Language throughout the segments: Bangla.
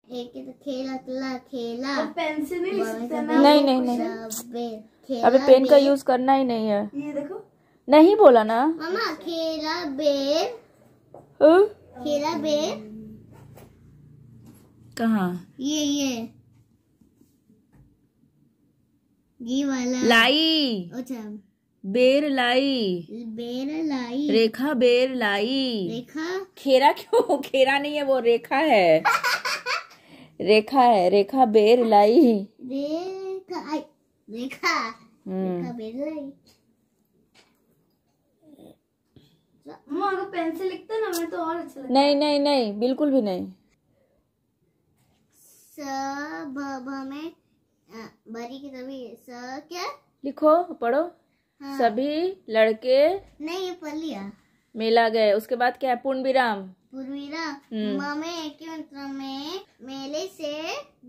एक खेला तला खेला। पेंसिल नहीं लिख सकते ना? नहीं नहीं नहीं, अबे पेन का यूज करना ही नहीं है। ये देखो, नहीं बोला ना मामा। खेला बेर, हाँ? खेला बेर। कहाँ? ये वाला लाई। अच्छा, बेर लाई। बेर लाई। रेखा बेर लाई। रेखा। खेरा क्यों? खेरा नहीं है वो, रेखा है। रेखा है, रेखा बेर लाई। रेखा रेखा रेखा बेर लाई। मम्मा अगर पेंसिल लिखते ना मैं तो और अच्छा लगता। नहीं नहीं नहीं, बिल्कुल भी नहीं। में बरी की तभी क्या लिखो, पढ़ो। हाँ। सभी लड़के नहीं, ये पढ़ लिया। मेला गए। उसके बाद क्या है? पूर्ण विराम। पूर्वीरा मामे के मंत्र में मेले से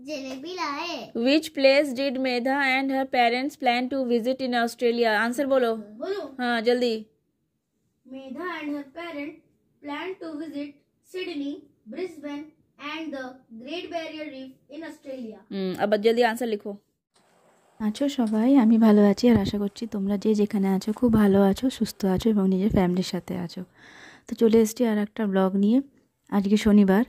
जलेबी लाए। Which place did Medha and her parents plan to visit in Australia? Answer बोलो। हाँ जल्दी। Medha and her parents planned to visit Sydney, Brisbane and the Great Barrier Reef in Australia. अब जल्दी आंसर लिखो। আছো সবাই, আমি ভালো আছি আর আশা করছি তোমরা যে যেখানে আছো খুব ভালো আছো, সুস্থ আছো এবং নিজের ফ্যামিলির সাথে আছো। তো চলে এসেছি আর একটা ব্লগ নিয়ে। আজকে শনিবার,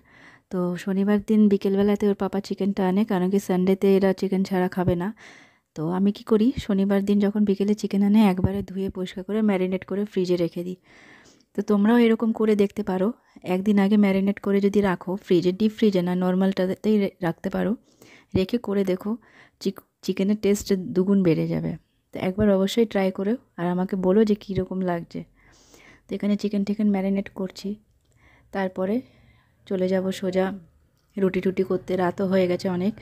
তো শনিবার দিন বিকেলবেলাতে ওর পাপা চিকেনটা আনে, কারণ কি সানডেতে এরা চিকেন ছাড়া খাবে না। তো আমি কি করি, শনিবার দিন যখন বিকেলে চিকেন আনে একবারে ধুয়ে পরিষ্কার করে ম্যারিনেট করে ফ্রিজে রেখে দিই। তো তোমরাও এরকম করে দেখতে পারো, একদিন আগে ম্যারিনেট করে যদি রাখো ফ্রিজে, ডিপ ফ্রিজে না নর্মালটাতেই রাখতে পারো, রেখে করে দেখো চিকেনের টেস্ট দুগুণ বেড়ে যাবে। তো একবার অবশ্যই ট্রাই করো আর আমাকে বলো যে কীরকম লাগছে। তো এখানে চিকেন টিকেন ম্যারিনেট করছি, তারপরে চলে যাব সোজা রুটি টুটি করতে। রাতও হয়ে গেছে অনেক।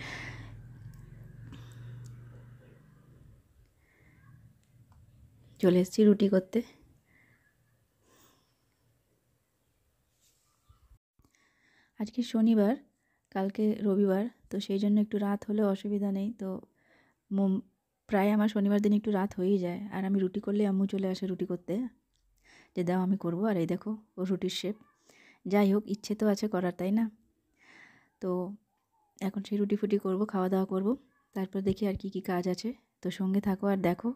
চলে এসেছি রুটি করতে। আজকে শনিবার, কালকে রবিবার, তো সেই জন্য একটু রাত হলে অসুবিধা নেই। তো প্রায় আমার শনিবার দিন একটু রাত হয়েই যায়, আর আমি রুটি করলে আম্মু চলে আসে রুটি করতে, যে দাও আমি করব। আর এই দেখো ও রুটির শেপ। যাই হোক, ইচ্ছে তো আছে করার, তাই না? তো এখন সেই রুটি ফুটি করবো, খাওয়া দাওয়া করব, তারপর দেখি আর কি কি কাজ আছে। তো সঙ্গে থাকো আর দেখো।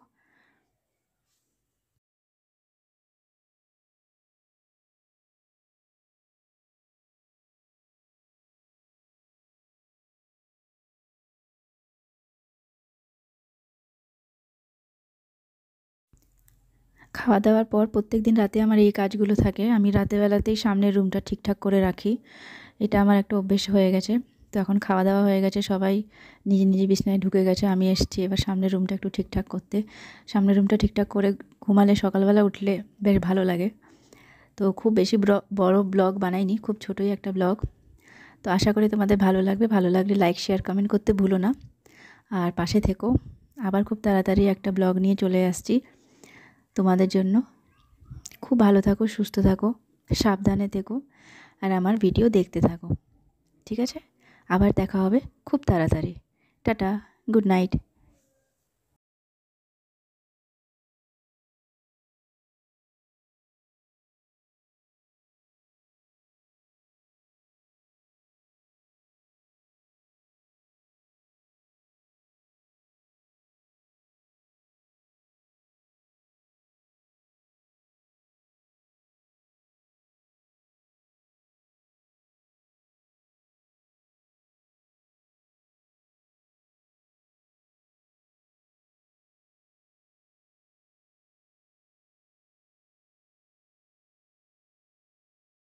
খাওয়া দাওয়ার পর প্রত্যেক দিন রাতে আমার এই কাজগুলো থাকে। আমি রাতেবেলাতেই সামনের রুমটা ঠিকঠাক করে রাখি, এটা আমার একটা অভ্যেস হয়ে গেছে। তো এখন খাওয়া দাওয়া হয়ে গেছে, সবাই নিজে নিজে বিছানায় ঢুকে গেছে, আমি এসেছি এবার সামনের রুমটা একটু ঠিকঠাক করতে। সামনের রুমটা ঠিকঠাক করে ঘুমালে সকালবেলা উঠলে বেশ ভালো লাগে। তো খুব বেশি বড় ব্লগ বানাইনি, খুব ছোটোই একটা ব্লগ। তো আশা করি তোমাদের ভালো লাগবে। ভালো লাগলে লাইক শেয়ার কমেন্ট করতে ভুলো না, আর পাশে থেকো। আবার খুব তাড়াতাড়ি একটা ব্লগ নিয়ে চলে আসছি তোমাদের জন্য। খুব ভালো থাকো, সুস্থ থাকো, সাবধানে থেকো, আর আমার ভিডিও দেখতে থাকো, ঠিক আছে? আবার দেখা হবে খুব তাড়াতাড়ি। Tata, good night.